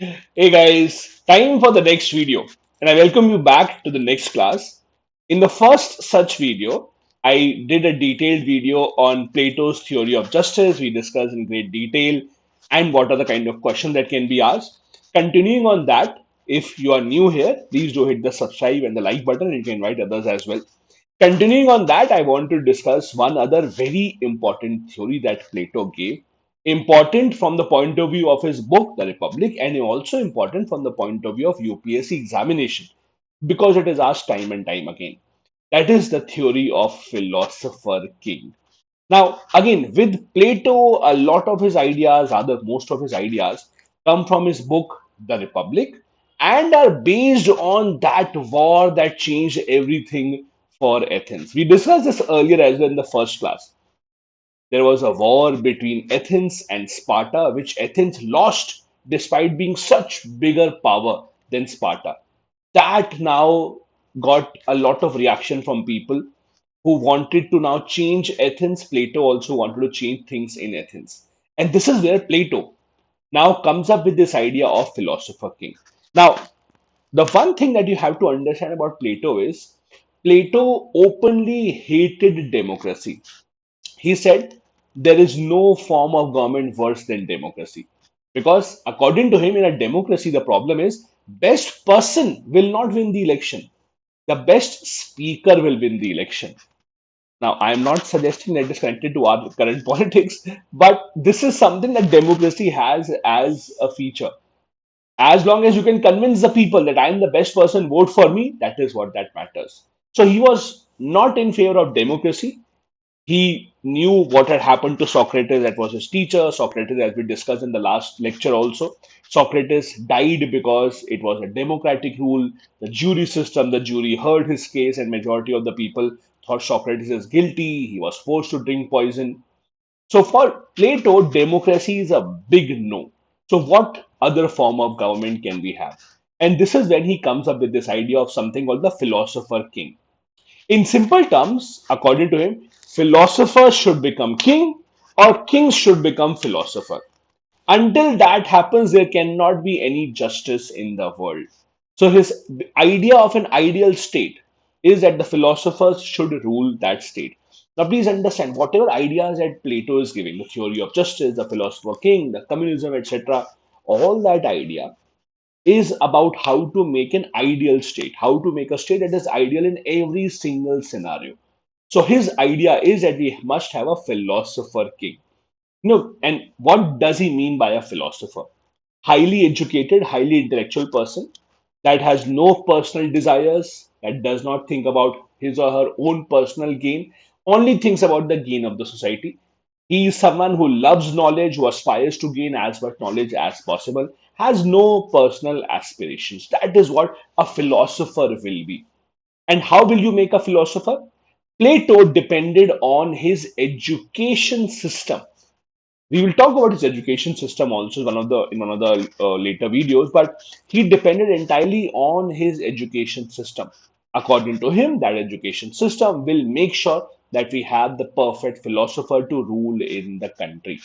Hey guys, time for the next video, and I welcome you back to the next class. In the first such video, I did a detailed video on Plato's theory of justice. We discussed in great detail and what are the kind of questions that can be asked. Continuing on that, if you are new here, please do hit the subscribe and the like button, and you can invite others as well. Continuing on that, I want to discuss one other very important theory that Plato gave. Important from the point of view of his book, The Republic, and also important from the point of view of UPSC examination because it is asked time and time again. That is the theory of Philosopher King. Now, again, with Plato, a lot of his ideas, rather, most of his ideas, come from his book, The Republic, and are based on that war that changed everything for Athens. We discussed this earlier as well in the first class. There was a war between Athens and Sparta, which Athens lost despite being such bigger power than Sparta. That now got a lot of reaction from people who wanted to now change Athens. Plato also wanted to change things in Athens. And this is where Plato now comes up with this idea of philosopher king. Now, the one thing that you have to understand about Plato is Plato openly hated democracy. He said there is no form of government worse than democracy. Because according to him, in a democracy, the problem is best person will not win the election. The best speaker will win the election. Now, I am not suggesting that it is connected to our current politics, but this is something that democracy has as a feature. As long as you can convince the people that I am the best person, vote for me, that is what that matters. So he was not in favor of democracy. He knew what had happened to Socrates, that was his teacher. Socrates, as we discussed in the last lecture also, Socrates died because it was a democratic rule. The jury system, the jury heard his case, and majority of the people thought Socrates is guilty. He was forced to drink poison. So for Plato, democracy is a big no. So what other form of government can we have? And this is when he comes up with this idea of something called the philosopher king. In simple terms, according to him, philosophers should become king or kings should become philosopher. Until that happens, there cannot be any justice in the world. So his idea of an ideal state is that the philosophers should rule that state. Now, please understand whatever ideas that Plato is giving, the theory of justice, the philosopher king, the communism, etc., all that idea is about how to make an ideal state, how to make a state that is ideal in every single scenario. So his idea is that we must have a philosopher king. And what does he mean by a philosopher? Highly educated, highly intellectual person that has no personal desires, that does not think about his or her own personal gain, only thinks about the gain of the society. He is someone who loves knowledge, who aspires to gain as much knowledge as possible, has no personal aspirations. That is what a philosopher will be. And how will you make a philosopher? Plato depended on his education system. We will talk about his education system also in one of the later videos, but he depended entirely on his education system. According to him, that education system will make sure that we have the perfect philosopher to rule in the country.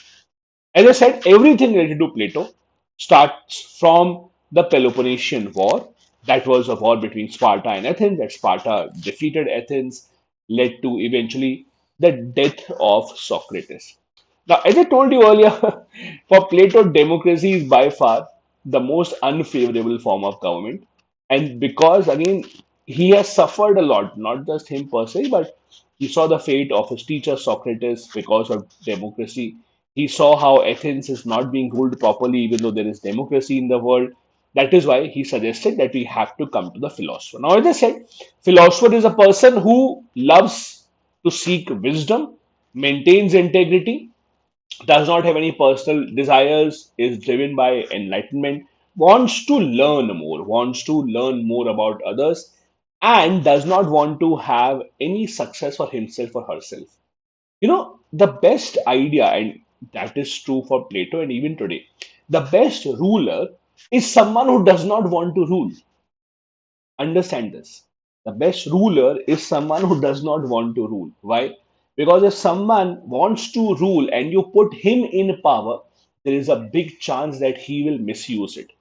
As I said, everything related to Plato starts from the Peloponnesian War. That was a war between Sparta and Athens. That Sparta defeated Athens, led to eventually the death of Socrates. Now, as I told you earlier, for Plato, democracy is by far the most unfavorable form of government. And because, again, he has suffered a lot, not just him per se, but he saw the fate of his teacher Socrates because of democracy. He saw how Athens is not being ruled properly, even though there is democracy in the world. That is why he suggested that we have to come to the philosopher. Now, as I said, philosopher is a person who loves to seek wisdom, maintains integrity, does not have any personal desires, is driven by enlightenment, wants to learn more about others, and does not want to have any success for himself or herself. The best idea, and that is true for Plato and even today, the best ruler is someone who does not want to rule. Understand this. The best ruler is someone who does not want to rule. Why? Because if someone wants to rule and you put him in power, there is a big chance that he will misuse it.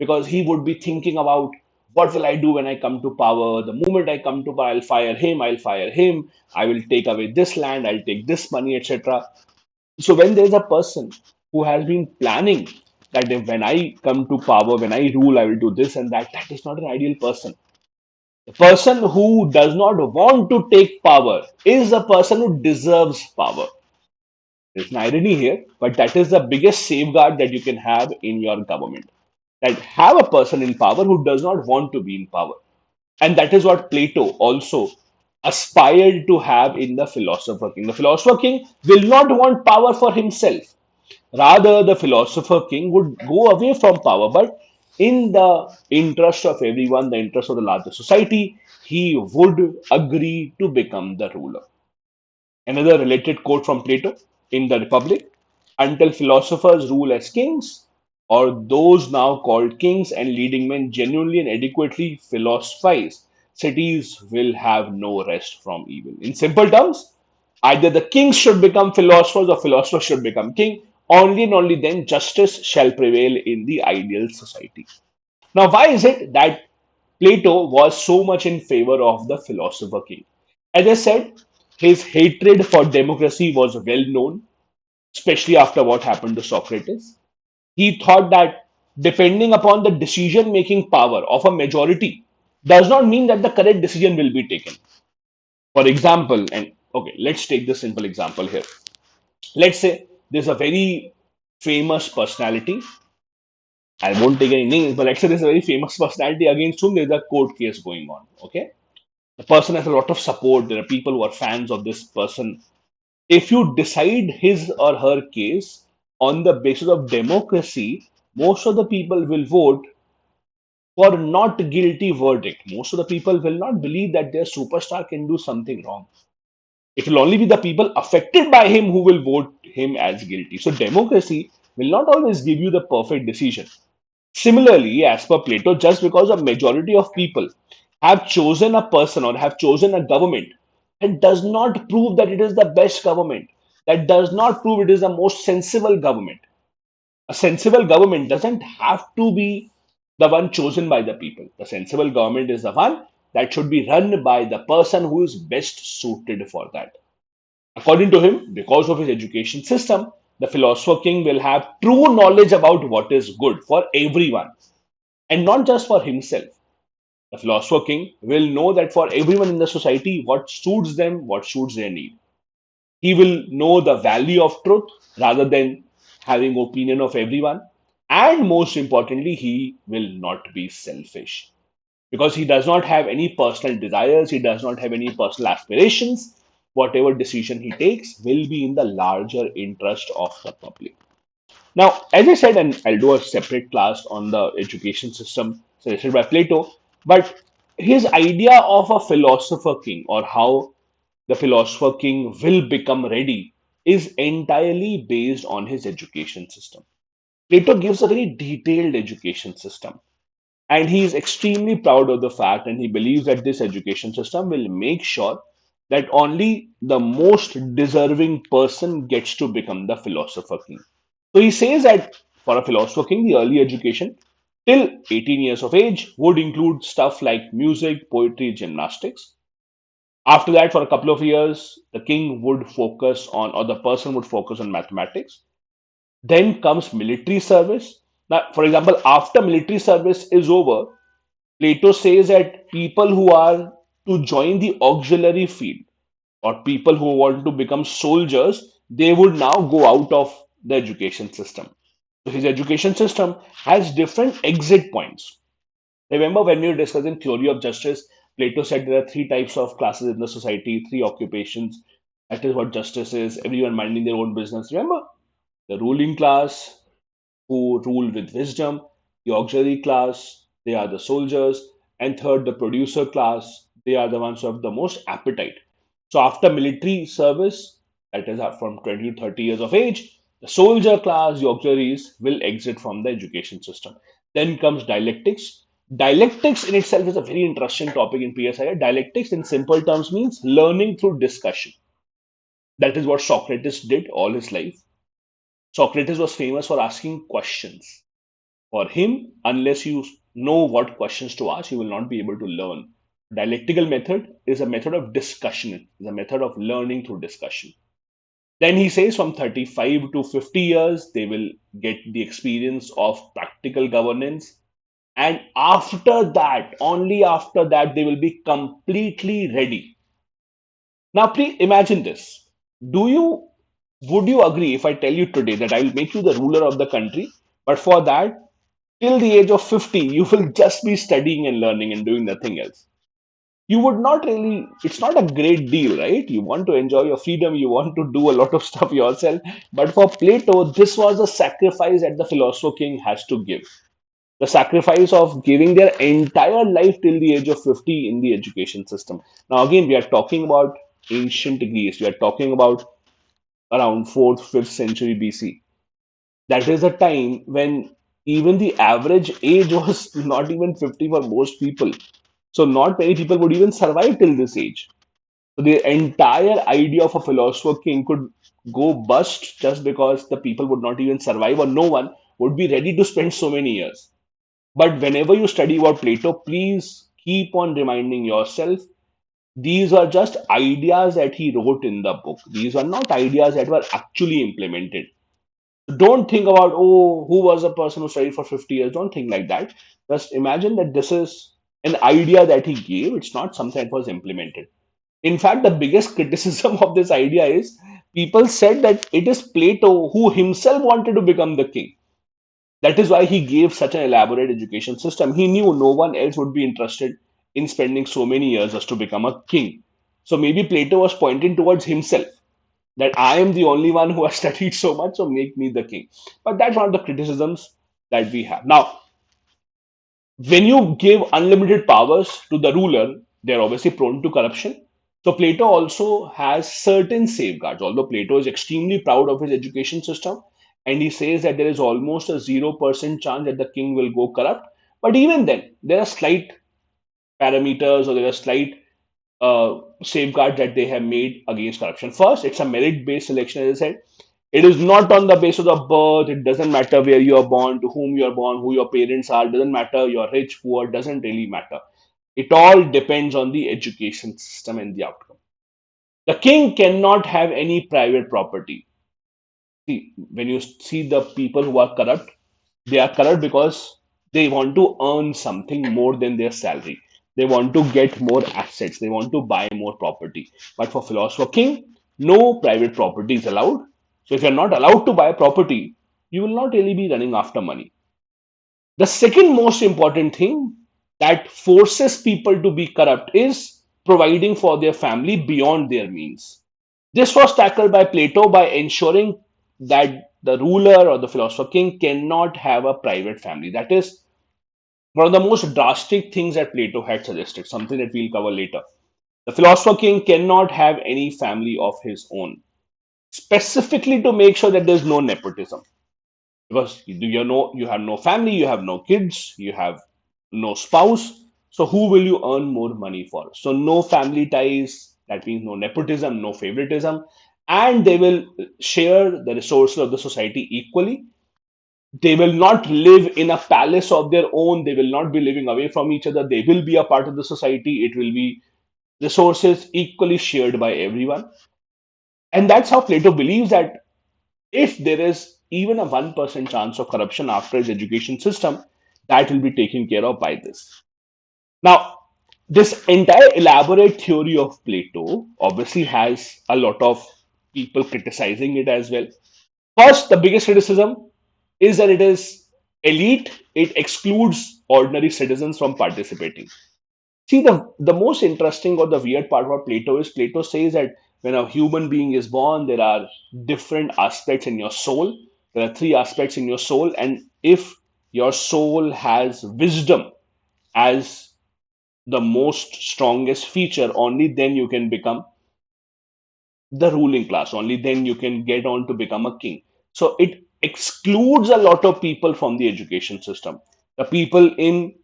because he would be thinking about what will I do when I come to power. The moment I come to power, I'll fire him, I will take away this land, I'll take this money, etc. So when there's a person who has been planning that if when I come to power, when I rule, I will do this and that, that is not an ideal person. The person who does not want to take power is a person who deserves power. There's an irony here, but that is the biggest safeguard that you can have in your government. That have a person in power who does not want to be in power. And that is what Plato also aspired to have in the Philosopher King. The Philosopher King will not want power for himself. Rather, the Philosopher King would go away from power, but in the interest of everyone, the interest of the larger society, he would agree to become the ruler. Another related quote from Plato in the Republic: until philosophers rule as kings, or those now called kings and leading men genuinely and adequately philosophize, cities will have no rest from evil. In simple terms, either the kings should become philosophers or philosophers should become king. Only and only then justice shall prevail in the ideal society. Now, why is it that Plato was so much in favor of the philosopher king? As I said, his hatred for democracy was well known, especially after what happened to Socrates. He thought that depending upon the decision making power of a majority does not mean that the correct decision will be taken. For example, and okay, let's take this simple example here. Let's say there's a very famous personality. I won't take any names, but let's say there's a very famous personality against whom there's a court case going on. Okay, the person has a lot of support. There are people who are fans of this person. If you decide his or her case on the basis of democracy, most of the people will vote for not guilty verdict. Most of the people will not believe that their superstar can do something wrong. It will only be the people affected by him who will vote him as guilty. So democracy will not always give you the perfect decision. Similarly, as per Plato, just because a majority of people have chosen a person or have chosen a government, it does not prove that it is the best government. That does not prove it is the most sensible government. A sensible government doesn't have to be the one chosen by the people. The sensible government is the one that should be run by the person who is best suited for that. According to him, because of his education system, the philosopher king will have true knowledge about what is good for everyone and not just for himself. The philosopher king will know that for everyone in the society, what suits them, what suits their need. He will know the value of truth rather than having opinion of everyone. And most importantly, he will not be selfish because he does not have any personal desires, he does not have any personal aspirations. Whatever decision he takes will be in the larger interest of the public. Now, as I said, and I'll do a separate class on the education system suggested by Plato, but his idea of a philosopher king or how the philosopher king will become ready is entirely based on his education system. Plato gives a very detailed education system, and he is extremely proud of the fact, and he believes that this education system will make sure that only the most deserving person gets to become the philosopher king. So he says that for a philosopher king, the early education till 18 years of age would include stuff like music, poetry, gymnastics. After that, for a couple of years, the king would focus on, or the person would focus on mathematics. Then comes military service. Now, for example, after military service is over, Plato says that people who are to join the auxiliary field or people who want to become soldiers, they would now go out of the education system. So his education system has different exit points. Remember when we were discussing theory of justice, Plato said there are three types of classes in the society, three occupations. That is what justice is, everyone minding their own business. Remember? The ruling class, who rule with wisdom, the auxiliary class, they are the soldiers, and third, the producer class, they are the ones who have the most appetite. So after military service, that is from 20 to 30 years of age, the soldier class, the auxiliaries, will exit from the education system. Then comes dialectics. Dialectics in itself is a very interesting topic in PSIR. Dialectics, in simple terms, means learning through discussion. That is what Socrates did all his life. Socrates was famous for asking questions. For him, unless you know what questions to ask, you will not be able to learn. Dialectical method is a method of discussion, is a method of learning through discussion. Then he says from 35 to 50 years, they will get the experience of practical governance. And after that, only after that, they will be completely ready. Now, please imagine this. Do you Would you agree if I tell you today that I will make you the ruler of the country, but for that, till the age of 50, you will just be studying and learning and doing nothing else? You would not really, it's not a great deal, right? You want to enjoy your freedom, you want to do a lot of stuff yourself. But for Plato, this was a sacrifice that the philosopher king has to give. The sacrifice of giving their entire life till the age of 50 in the education system. Now, again, we are talking about ancient Greece, we are talking about around 4th, 5th century BC. That is a time when even the average age was not even 50 for most people. So, not many people would even survive till this age. So, the entire idea of a philosopher king could go bust just because the people would not even survive, or no one would be ready to spend so many years. But whenever you study about Plato, please keep on reminding yourself these are just ideas that he wrote in the book. These are not ideas that were actually implemented. Don't think about, oh, who was a person who studied for 50 years. Don't think like that. Just imagine that this is an idea that he gave. It's not something that was implemented. In fact, the biggest criticism of this idea is people said that it is Plato who himself wanted to become the king. That is why he gave such an elaborate education system. He knew no one else would be interested in spending so many years just to become a king. So maybe Plato was pointing towards himself, that I am the only one who has studied so much, so make me the king. But that's one of the criticisms that we have. Now, when you give unlimited powers to the ruler, they're obviously prone to corruption. So Plato also has certain safeguards. Although Plato is extremely proud of his education system, and he says that there is almost a 0% chance that the king will go corrupt. But even then, there are slight parameters, or there are slight safeguards that they have made against corruption. First, it's a merit-based selection, as I said. It is not on the basis of birth. It doesn't matter where you are born, to whom you are born, who your parents are. It doesn't matter. You're rich, poor. Doesn't really matter. It all depends on the education system and the outcome. The king cannot have any private property. See, when you see the people who are corrupt, they are corrupt because they want to earn something more than their salary. They want to get more assets. They want to buy more property. But for philosopher king, no private property is allowed. So if you're not allowed to buy property, you will not really be running after money. The second most important thing that forces people to be corrupt is providing for their family beyond their means. This was tackled by Plato by ensuring that the ruler or the philosopher king cannot have a private family. That is one of the most drastic things that Plato had suggested, something that we'll cover later. The philosopher king cannot have any family of his own, specifically to make sure that there's no nepotism. Because you have no family, you have no kids, you have no spouse. So who will you earn more money for? So no family ties. That means no nepotism, no favoritism, and they will share the resources of the society equally. They will not live in a palace of their own. They will not be living away from each other. They will be a part of the society. It will be resources equally shared by everyone. And that's how Plato believes that if there is even a 1% chance of corruption after his education system, that will be taken care of by this. Now, this entire elaborate theory of Plato obviously has a lot of people criticizing it as well. First, the biggest criticism is that it is elite, it excludes ordinary citizens from participating. See, the most interesting or the weird part about Plato is Plato says that when a human being is born, there are different aspects in your soul. There are three aspects in your soul, and if your soul has wisdom as the most strongest feature, only then you can become the ruling class. Only then you can get on to become a king. So it excludes a lot of people from the education system. The people in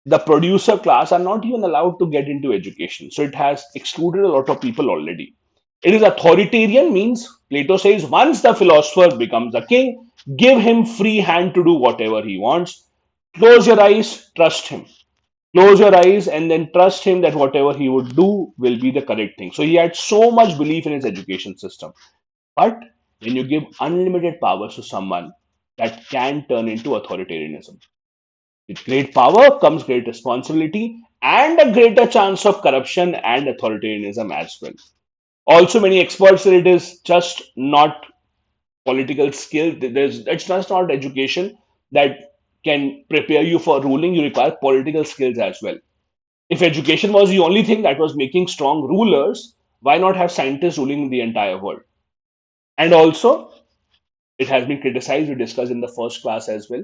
the producer class are not even allowed to get into education. So it has excluded a lot of people already. It is authoritarian, means Plato says once the philosopher becomes a king, give him free hand to do whatever he wants. Close your eyes, trust him. Close your eyes and then trust him that whatever he would do will be the correct thing. So he had so much belief in his education system. But when you give unlimited powers to someone, that can turn into authoritarianism. With great power comes great responsibility and a greater chance of corruption and authoritarianism as well. Also, many experts say it is just not political skill. It's just not education that can prepare you for ruling. You require political skills as well. If education was the only thing that was making strong rulers, why not have scientists ruling the entire world? And also, it has been criticized, we discussed in the first class as well,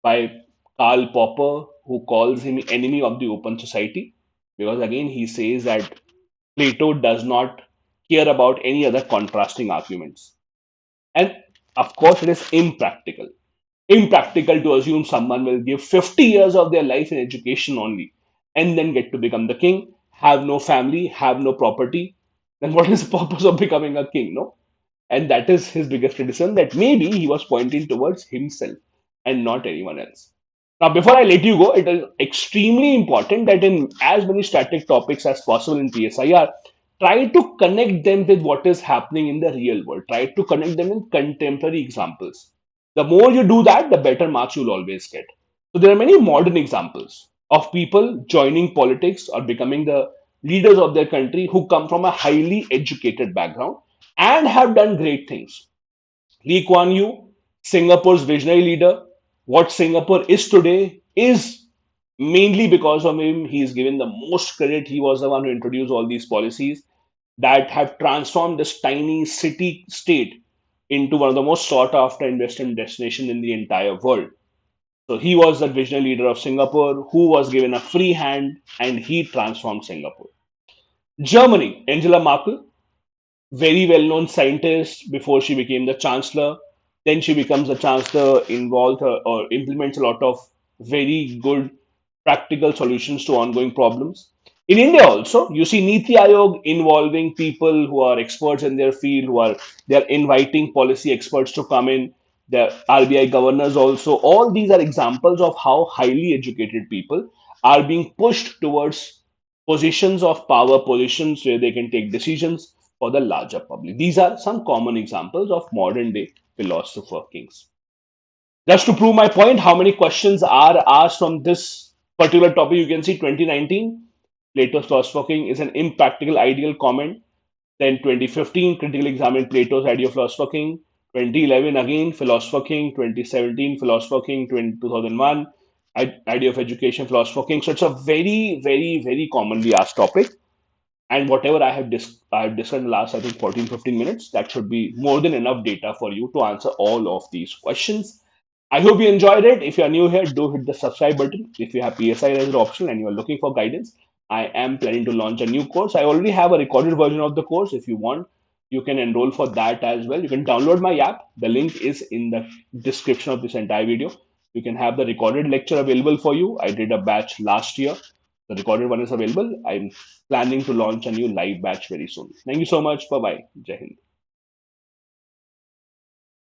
by Karl Popper, who calls him enemy of the open society, because again he says that Plato does not care about any other contrasting arguments. And of course, it is impractical. Impractical to assume someone will give 50 years of their life in education only and then get to become the king, have no family, have no property. Then what is the purpose of becoming a king? No? And that is his biggest criticism, that maybe he was pointing towards himself and not anyone else. Now, before I let you go, it is extremely important that in as many static topics as possible in PSIR, try to connect them with what is happening in the real world. Try to connect them in contemporary examples. The more you do that, the better marks you'll always get. So, there are many modern examples of people joining politics or becoming the leaders of their country who come from a highly educated background and have done great things. Lee Kuan Yew, Singapore's visionary leader, what Singapore is today is mainly because of him. He is given the most credit. He was the one who introduced all these policies that have transformed this tiny city state into one of the most sought after investment destinations in the entire world. So he was the visionary leader of Singapore who was given a free hand and he transformed Singapore. Germany, Angela Merkel, very well known scientist before she became the chancellor. Then she becomes the chancellor, involved or implements a lot of very good practical solutions to ongoing problems. In India also, you see Niti Aayog involving people who are experts in their field, who are they're inviting policy experts to come in. The RBI governors also. All these are examples of how highly educated people are being pushed towards positions of power, positions where they can take decisions for the larger public. These are some common examples of modern day philosopher kings. Just to prove my point, how many questions are asked from this particular topic? You can see 2019, Plato's Philosopher King is an impractical ideal comment. Then 2015, critically examined Plato's idea of Philosopher King. 2011, again, Philosopher King. 2017, Philosopher King. 2001, idea of education, Philosopher King. So it's a very, very, very commonly asked topic. And whatever I have discussed in the last, I think, 14, 15 minutes, that should be more than enough data for you to answer all of these questions. I hope you enjoyed it. If you are new here, do hit the subscribe button. If you have PSI as an option and you are looking for guidance, I am planning to launch a new course. I already have a recorded version of the course. If you want, you can enroll for that as well. You can download my app. The link is in the description of this entire video. You can have the recorded lecture available for you. I did a batch last year. The recorded one is available. I'm planning to launch a new live batch very soon. Thank you so much. Bye bye. Jai Hind.